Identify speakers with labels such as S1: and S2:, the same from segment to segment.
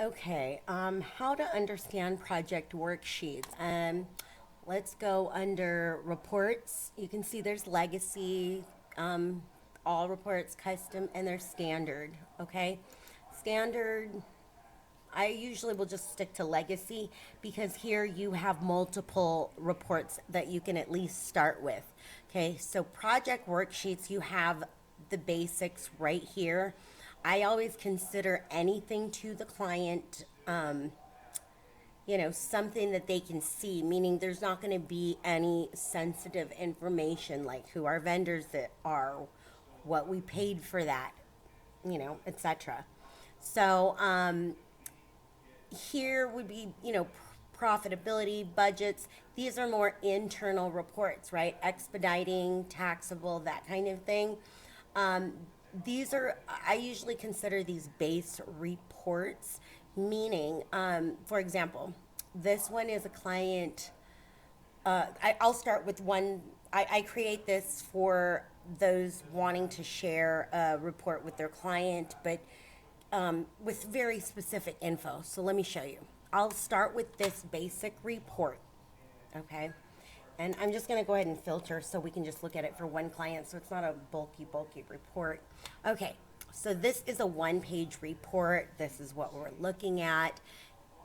S1: Okay, how to understand project worksheets. Let's go under reports. You can see there's legacy, um, all reports, custom, and there's standard. Okay, standard. I usually will just stick to legacy because here you have multiple reports that you can at least start with. Okay, so project worksheets, you have the basics right here. I always consider anything to the client, something that they can see, meaning there's not going to be any sensitive information like who our vendors that are, what we paid for that, etc. So, here would be, profitability, budgets. These are more internal reports, right? Expediting, taxable, that kind of thing. Um, these are, I usually consider these base reports, meaning, for example, this one is a client. I'll start with one. I create this for those wanting to share a report with their client, but with very specific info. So let me show you. I'll start with this basic report, okay? And I'm just gonna go ahead and filter so we can just look at it for one client so it's not a bulky report. Okay, so this is a one-page report. This is what we're looking at.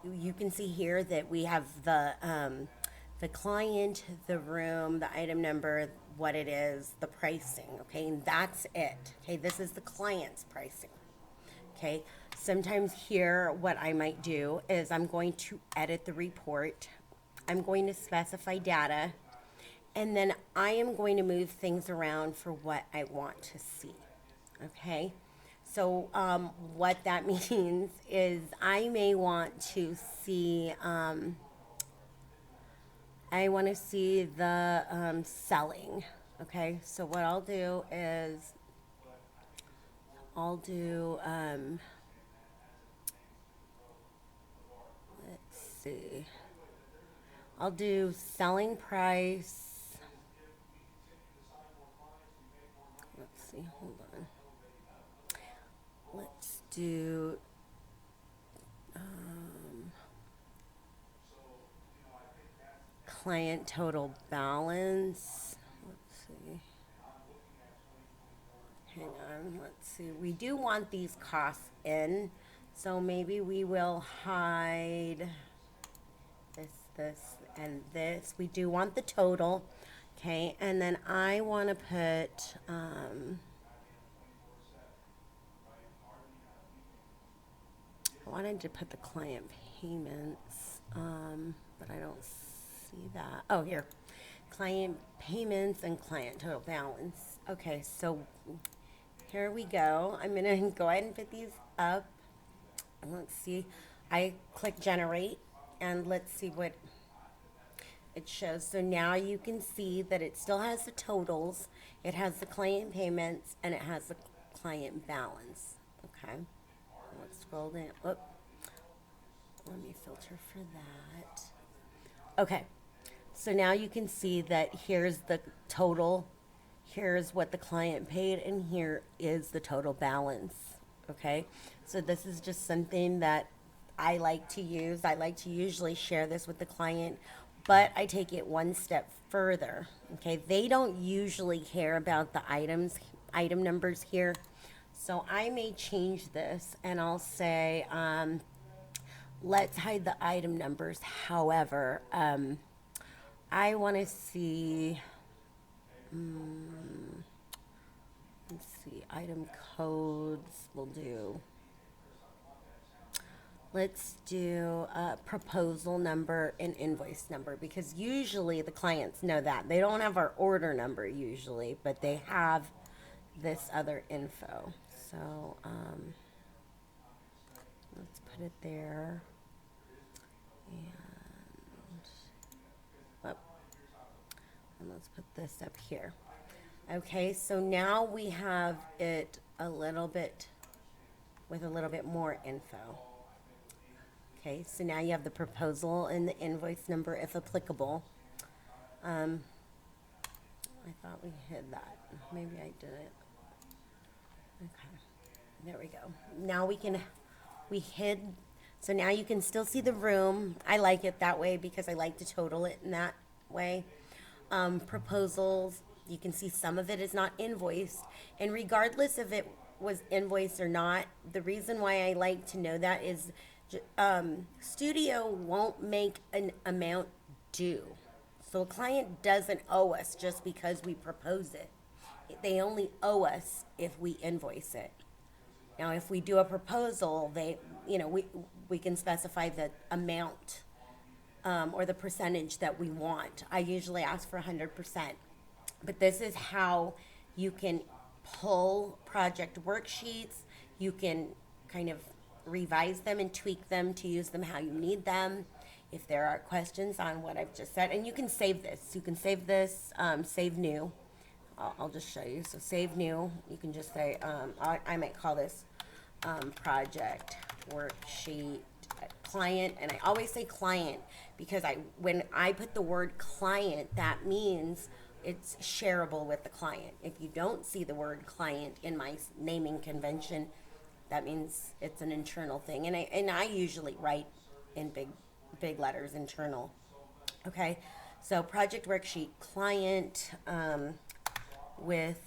S1: You can see here that we have the client, the room, the item number, what it is, the pricing, okay? And that's it, okay? This is the client's pricing. Okay, sometimes here what I might do is I'm going to edit the report. I'm going to specify data, and then I am going to move things around for what I want to see. Okay, so what that means is I may want to see, I want to see the selling. Okay, so what I'll do is I'll do, let's see, I'll do selling price. Let's see, hold on. Let's do, client total balance. Let's see. Hang on, let's see. We do want these costs in, so maybe we will hide this, and this. We do want the total, okay? And then I want to put, I wanted to put the client payments, but I don't see that. Oh, here. Client payments and client total balance. Okay, so here we go. I'm going to go ahead and put these up. Let's see. I click generate and let's see what it shows. So now you can see that it still has the totals, it has the client payments, and it has the client balance. Okay. Let's scroll down. Oop. Let me filter for that. Okay. So now you can see that here's the total, here's what the client paid, and here is the total balance. Okay. So this is just something that I like to use. I like to usually share this with the client, but I take it one step further. Okay. They don't usually care about the item numbers here. So I may change this and I'll say, let's hide the item numbers. However, I want to see, let's see, item codes. We'll do, let's do proposal number and invoice number because usually the clients know that. They don't have our order number usually, but they have this other info. So let's put it there. And let's put this up here. Okay, so now we have it a little bit with a little bit more info. Okay, so now you have the proposal and the invoice number if applicable. I thought we hid that. Maybe I didn't. Okay, there we go. Now we hid. So now you can still see the room. I like it that way because I like to total it in that way. Proposals, you can see some of it is not invoiced. And regardless if it was invoiced or not, the reason why I like to know that is Studio won't make an amount due. So a client doesn't owe us just because we propose it. They only owe us if we invoice it. Now, if we do a proposal, we can specify the amount or the percentage that we want. I usually ask for 100%. But this is how you can pull project worksheets. You can kind of revise them and tweak them to use them how you need them. If there are questions on what I've just said, and you can save this. You can save this, save new. I'll just show you. So save new. You can just say, I might call this project worksheet client, and I always say client because when I put the word client, that means it's shareable with the client. If you don't see the word client in my naming convention, that means it's an internal thing, and I usually write in big letters internal. Okay, so project worksheet client with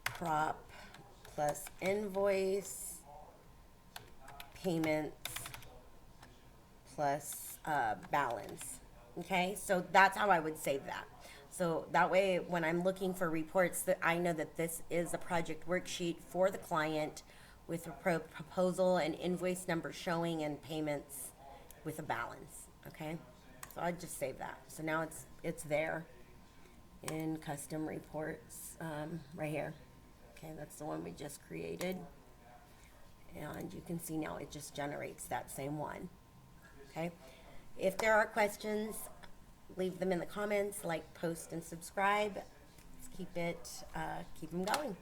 S1: prop plus invoice payments plus balance. Okay, so that's how I would save that. So that way, when I'm looking for reports, that I know that this is a project worksheet for the client with a proposal and invoice number showing and payments with a balance. Okay, so I just save that. So now it's there in custom reports right here. Okay, that's the one we just created, and you can see now it just generates that same one. Okay, if there are questions, leave them in the comments, like, post, and subscribe. Let's keep them going.